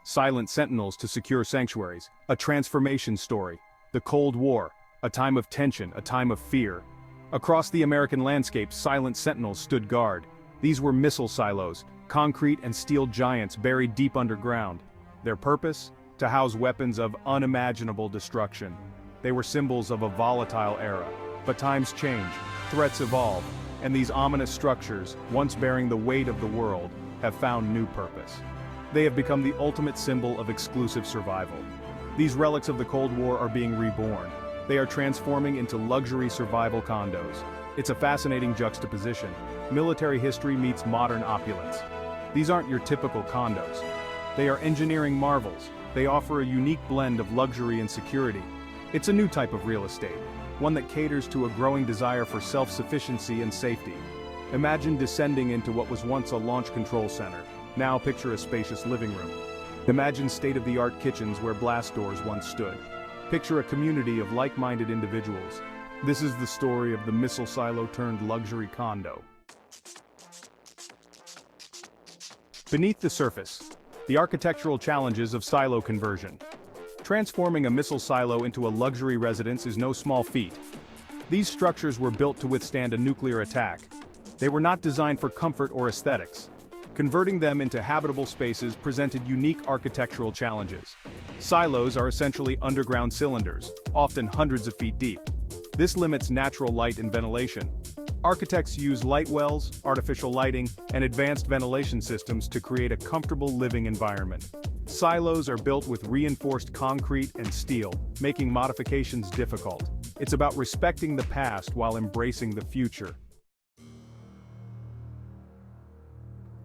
silent sentinels to secure sanctuaries, a transformation story. The Cold War, a time of tension, a time of fear. Across the American landscape, silent sentinels stood guard. These were missile silos, concrete and steel giants buried deep underground. Their purpose? To house weapons of unimaginable destruction. They were symbols of a volatile era. But times change, threats evolve, and these ominous structures, once bearing the weight of the world, have found new purpose. They have become the ultimate symbol of exclusive survival. These relics of the Cold War are being reborn. They are transforming into luxury survival condos. It's a fascinating juxtaposition. Military history meets modern opulence. These aren't your typical condos. They are engineering marvels. They offer a unique blend of luxury and security. It's a new type of real estate, one that caters to a growing desire for self-sufficiency and safety. Imagine descending into what was once a launch control center. Now picture a spacious living room. Imagine state-of-the-art kitchens where blast doors once stood. Picture a community of like-minded individuals. This is the story of the missile silo turned luxury condo. Beneath the surface, the architectural challenges of silo conversion. Transforming a missile silo into a luxury residence is no small feat. These structures were built to withstand a nuclear attack. They were not designed for comfort or aesthetics. Converting them into habitable spaces presented unique architectural challenges. Silos are essentially underground cylinders, often hundreds of feet deep. This limits natural light and ventilation. Architects use light wells, artificial lighting, and advanced ventilation systems to create a comfortable living environment. Silos are built with reinforced concrete and steel, making modifications difficult. It's about respecting the past while embracing the future.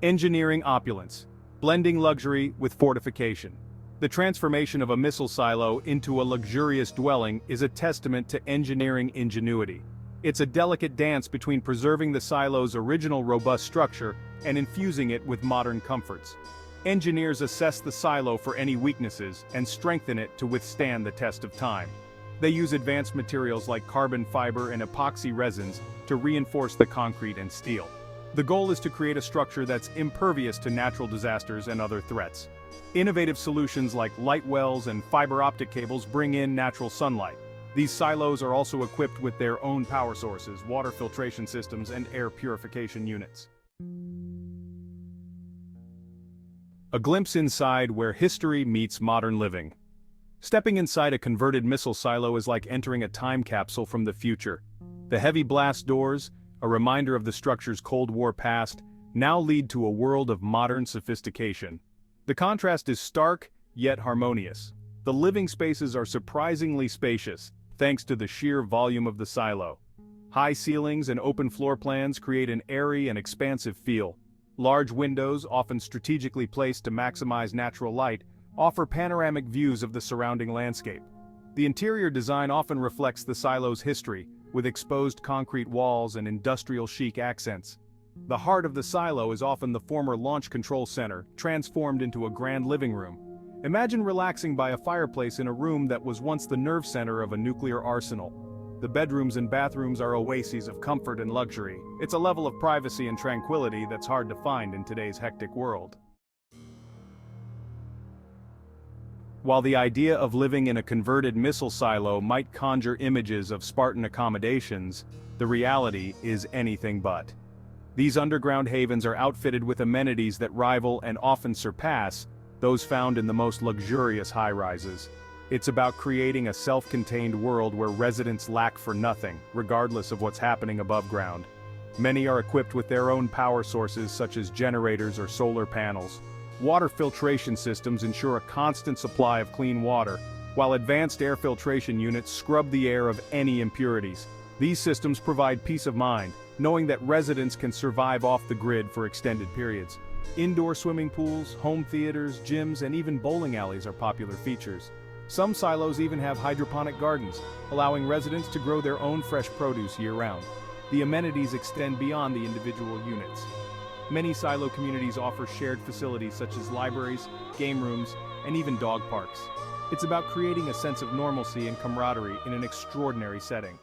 Engineering opulence, blending luxury with fortification. The transformation of a missile silo into a luxurious dwelling is a testament to engineering ingenuity. It's a delicate dance between preserving the silo's original robust structure and infusing it with modern comforts. Engineers assess the silo for any weaknesses and strengthen it to withstand the test of time. They use advanced materials like carbon fiber and epoxy resins to reinforce the concrete and steel. The goal is to create a structure that's impervious to natural disasters and other threats. Innovative solutions like light wells and fiber optic cables bring in natural sunlight. These silos are also equipped with their own power sources, water filtration systems, and air purification units. A glimpse inside where history meets modern living. Stepping inside a converted missile silo is like entering a time capsule from the future. The heavy blast doors, a reminder of the structure's Cold War past, now lead to a world of modern sophistication. The contrast is stark, yet harmonious. The living spaces are surprisingly spacious, thanks to the sheer volume of the silo. High ceilings and open floor plans create an airy and expansive feel. Large windows, often strategically placed to maximize natural light, offer panoramic views of the surrounding landscape. The interior design often reflects the silo's history, with exposed concrete walls and industrial chic accents. The heart of the silo is often the former launch control center, transformed into a grand living room. Imagine relaxing by a fireplace in a room that was once the nerve center of a nuclear arsenal. The bedrooms and bathrooms are oases of comfort and luxury. It's a level of privacy and tranquility that's hard to find in today's hectic world. While the idea of living in a converted missile silo might conjure images of Spartan accommodations, the reality is anything but. These underground havens are outfitted with amenities that rival and often surpass those found in the most luxurious high-rises. It's about creating a self-contained world where residents lack for nothing, regardless of what's happening above ground. Many are equipped with their own power sources such as generators or solar panels. Water filtration systems ensure a constant supply of clean water, while advanced air filtration units scrub the air of any impurities. These systems provide peace of mind, knowing that residents can survive off the grid for extended periods. Indoor swimming pools, home theaters, gyms, and even bowling alleys are popular features. Some silos even have hydroponic gardens, allowing residents to grow their own fresh produce year-round. The amenities extend beyond the individual units. Many silo communities offer shared facilities such as libraries, game rooms, and even dog parks. It's about creating a sense of normalcy and camaraderie in an extraordinary setting.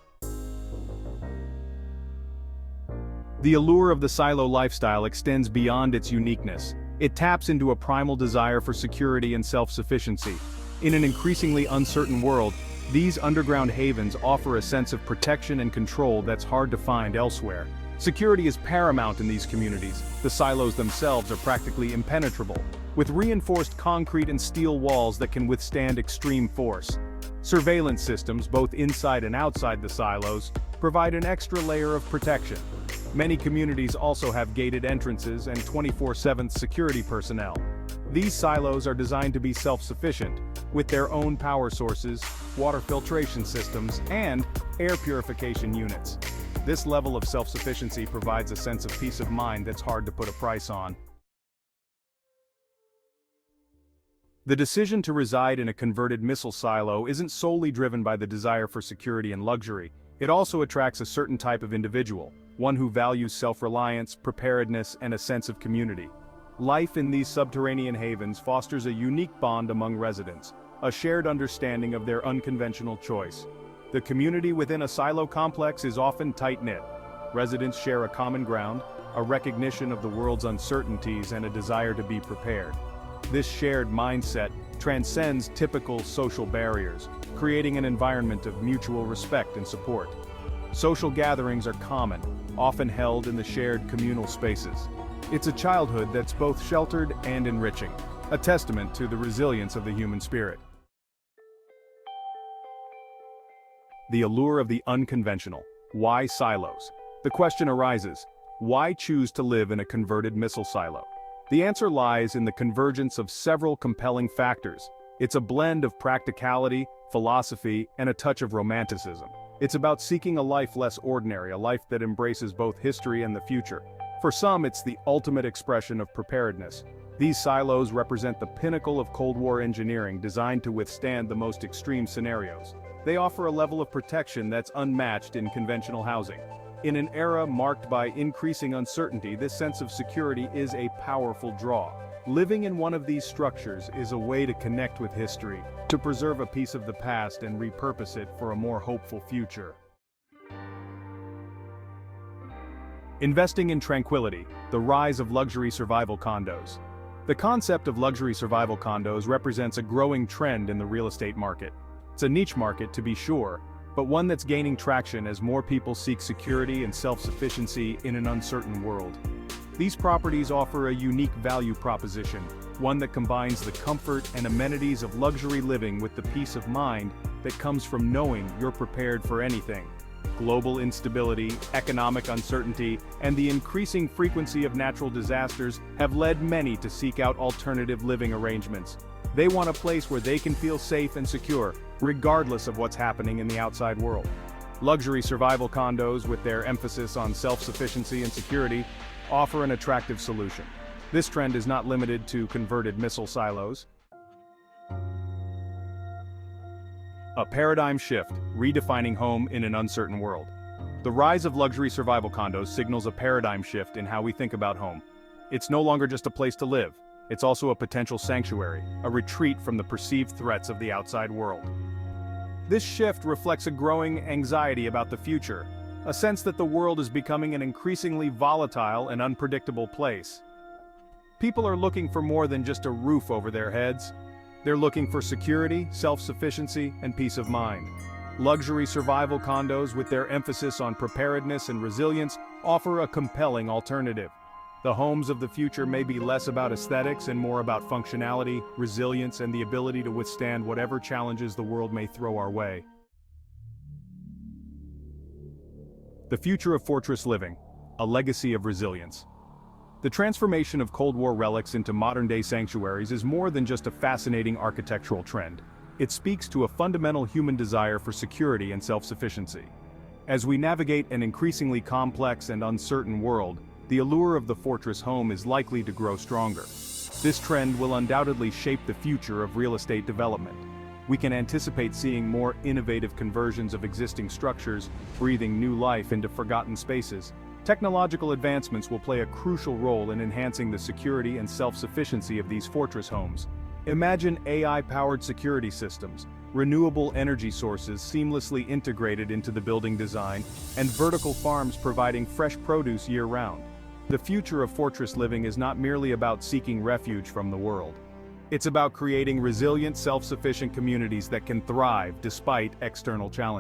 The allure of the silo lifestyle extends beyond its uniqueness. It taps into a primal desire for security and self-sufficiency. In an increasingly uncertain world, these underground havens offer a sense of protection and control that's hard to find elsewhere. Security is paramount in these communities. The silos themselves are practically impenetrable, with reinforced concrete and steel walls that can withstand extreme force. Surveillance systems, both inside and outside the silos, provide an extra layer of protection. Many communities also have gated entrances and 24/7 security personnel. These silos are designed to be self-sufficient, with their own power sources, water filtration systems, and air purification units. This level of self-sufficiency provides a sense of peace of mind that's hard to put a price on. The decision to reside in a converted missile silo isn't solely driven by the desire for security and luxury. It also attracts a certain type of individual, one who values self-reliance, preparedness, and a sense of community. Life in these subterranean havens fosters a unique bond among residents, a shared understanding of their unconventional choice. The community within a silo complex is often tight-knit. Residents share a common ground, a recognition of the world's uncertainties, and a desire to be prepared. This shared mindset transcends typical social barriers, creating an environment of mutual respect and support. Social gatherings are common, often held in the shared communal spaces. It's a childhood that's both sheltered and enriching, a testament to the resilience of the human spirit. The allure of the unconventional. Why silos? The question arises, why choose to live in a converted missile silo? The answer lies in the convergence of several compelling factors. It's a blend of practicality, philosophy, and a touch of romanticism. It's about seeking a life less ordinary, a life that embraces both history and the future. For some, it's the ultimate expression of preparedness. These silos represent the pinnacle of Cold War engineering designed to withstand the most extreme scenarios. They offer a level of protection that's unmatched in conventional housing. In an era marked by increasing uncertainty, this sense of security is a powerful draw. Living in one of these structures is a way to connect with history, to preserve a piece of the past and repurpose it for a more hopeful future. Investing in tranquility, the rise of luxury survival condos. The concept of luxury survival condos represents a growing trend in the real estate market. It's a niche market, to be sure, but one that's gaining traction as more people seek security and self-sufficiency in an uncertain world. These properties offer a unique value proposition, one that combines the comfort and amenities of luxury living with the peace of mind that comes from knowing you're prepared for anything. Global instability, economic uncertainty, and the increasing frequency of natural disasters have led many to seek out alternative living arrangements. They want a place where they can feel safe and secure, regardless of what's happening in the outside world. Luxury survival condos, with their emphasis on self-sufficiency and security, offer an attractive solution. This trend is not limited to converted missile silos. A paradigm shift, redefining home in an uncertain world. The rise of luxury survival condos signals a paradigm shift in how we think about home. It's no longer just a place to live. It's also a potential sanctuary, a retreat from the perceived threats of the outside world. This shift reflects a growing anxiety about the future, a sense that the world is becoming an increasingly volatile and unpredictable place. People are looking for more than just a roof over their heads. They're looking for security, self-sufficiency, and peace of mind. Luxury survival condos, with their emphasis on preparedness and resilience, offer a compelling alternative. The homes of the future may be less about aesthetics and more about functionality, resilience, and the ability to withstand whatever challenges the world may throw our way. The future of fortress living, a legacy of resilience. The transformation of Cold War relics into modern-day sanctuaries is more than just a fascinating architectural trend. It speaks to a fundamental human desire for security and self-sufficiency. As we navigate an increasingly complex and uncertain world, the allure of the fortress home is likely to grow stronger. This trend will undoubtedly shape the future of real estate development. We can anticipate seeing more innovative conversions of existing structures, breathing new life into forgotten spaces. Technological advancements will play a crucial role in enhancing the security and self-sufficiency of these fortress homes. Imagine AI-powered security systems, renewable energy sources seamlessly integrated into the building design, and vertical farms providing fresh produce year-round. The future of fortress living is not merely about seeking refuge from the world. It's about creating resilient, self-sufficient communities that can thrive despite external challenges.